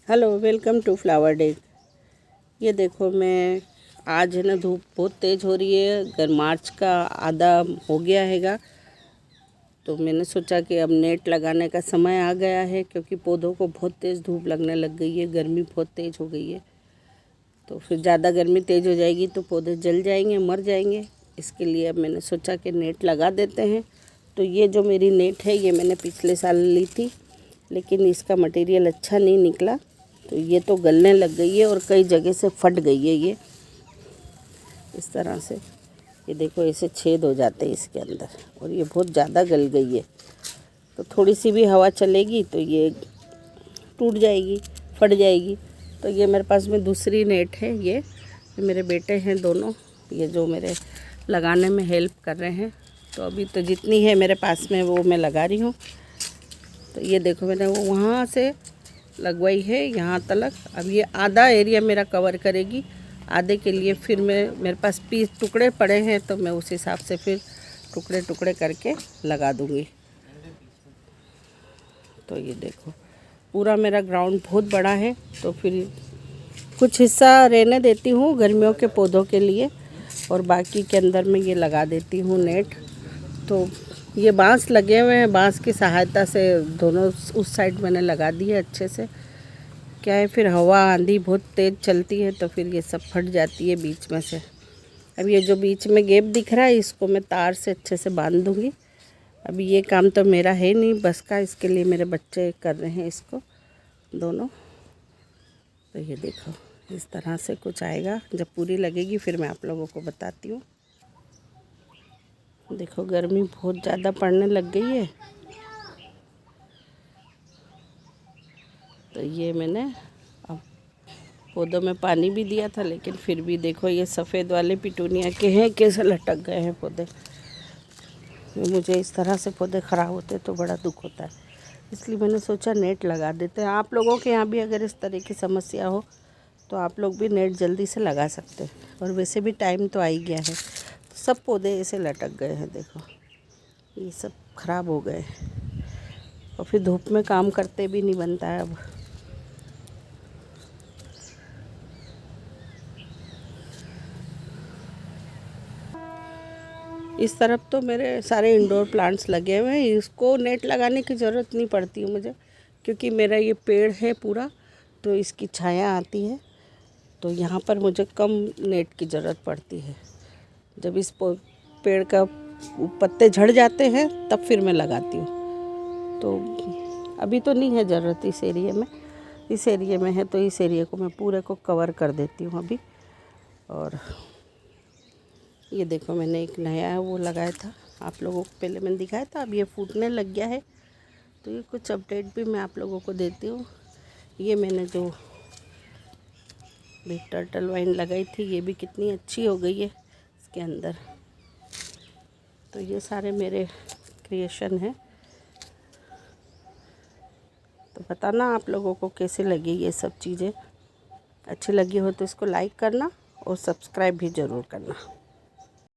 Hello, welcome to flower day. ये देखो, मैं आज है ना, धूप बहुत तेज़ हो रही है। अगर मार्च का आधा हो गया हैगा, तो मैंने सोचा कि अब नेट लगाने का समय आ गया है, क्योंकि पौधों को बहुत तेज़ धूप लगने लग गई है। गर्मी बहुत तेज़ हो गई है, तो फिर ज़्यादा गर्मी तेज़ हो जाएगी तो पौधे जल जाएंगे, मर जाएंगे। इसके लिए अब मैंने सोचा कि नेट लगा देते हैं। तो ये जो मेरी नेट है, ये मैंने पिछले साल ली थी, लेकिन इसका मटेरियल अच्छा नहीं निकला, तो ये तो गलने लग गई है और कई जगह से फट गई है। ये इस तरह से, ये देखो, ऐसे छेद हो जाते हैं इसके अंदर, और ये बहुत ज़्यादा गल गई है। तो थोड़ी सी भी हवा चलेगी तो ये टूट जाएगी, फट जाएगी। तो ये मेरे पास में दूसरी नेट है। ये मेरे बेटे हैं दोनों, ये जो मेरे लगाने में हेल्प कर रहे हैं। तो अभी तो जितनी है मेरे पास में वो मैं लगा रही हूँ। तो ये देखो, मैंने वो वहाँ से लगवाई है यहाँ तक। अब ये आधा एरिया मेरा कवर करेगी, आधे के लिए फिर मेरे पास पीस टुकड़े पड़े हैं, तो मैं उस हिसाब से फिर टुकड़े टुकड़े करके लगा दूँगी। तो ये देखो, पूरा मेरा ग्राउंड बहुत बड़ा है, तो फिर कुछ हिस्सा रहने देती हूँ गर्मियों के पौधों के लिए, और बाकी के अंदर में ये लगा देती हूँ नेट। तो ये बांस लगे हुए हैं, बांस की सहायता से दोनों उस साइड मैंने लगा दी है अच्छे से। क्या है, फिर हवा आंधी बहुत तेज़ चलती है तो फिर ये सब फट जाती है बीच में से। अब ये जो बीच में गैप दिख रहा है, इसको मैं तार से अच्छे से बांध दूँगी। अभी ये काम तो मेरा है नहीं बस का, इसके लिए मेरे बच्चे कर रहे हैं इसको दोनों। तो ये देखो, इस तरह से कुछ आएगा। जब पूरी लगेगी फिर मैं आप लोगों को बताती हूँ। देखो, गर्मी बहुत ज़्यादा पड़ने लग गई है। तो ये मैंने अब पौधों में पानी भी दिया था, लेकिन फिर भी देखो, ये सफ़ेद वाले पिटूनिया के हैं, कैसे लटक गए हैं पौधे। मुझे इस तरह से पौधे ख़राब होते तो बड़ा दुख होता है, इसलिए मैंने सोचा नेट लगा देते हैं। आप लोगों के यहाँ भी अगर इस तरह की समस्या हो तो आप लोग भी नेट जल्दी से लगा सकते हैं। और वैसे भी टाइम तो आ ही गया है, तो सब पौधे ऐसे लटक गए हैं। देखो, ये सब ख़राब हो गए, और फिर धूप में काम करते भी नहीं बनता है अब। इस तरफ तो मेरे सारे इंडोर प्लांट्स लगे हुए हैं, इसको नेट लगाने की ज़रूरत नहीं पड़ती है मुझे, क्योंकि मेरा ये पेड़ है पूरा, तो इसकी छाया आती है। तो यहाँ पर मुझे कम नेट की ज़रूरत पड़ती है। जब इस पेड़ का पत्ते झड़ जाते हैं तब फिर मैं लगाती हूँ। तो अभी तो नहीं है ज़रूरत इस एरिया में। इस एरिया में है तो इस एरिया को मैं पूरे को कवर कर देती हूँ अभी। और ये देखो, मैंने एक नया वो लगाया था, आप लोगों को पहले मैंने दिखाया था, अब ये फूटने लग गया है। तो ये कुछ अपडेट भी मैं आप लोगों को देती हूँ। ये मैंने जो टर्टल वाइन लगाई थी, ये भी कितनी अच्छी हो गई है इसके अंदर। तो ये सारे मेरे क्रिएशन हैं। तो बताना आप लोगों को कैसे लगी ये सब चीज़ें। अच्छी लगी हो तो इसको लाइक करना और सब्सक्राइब भी ज़रूर करना।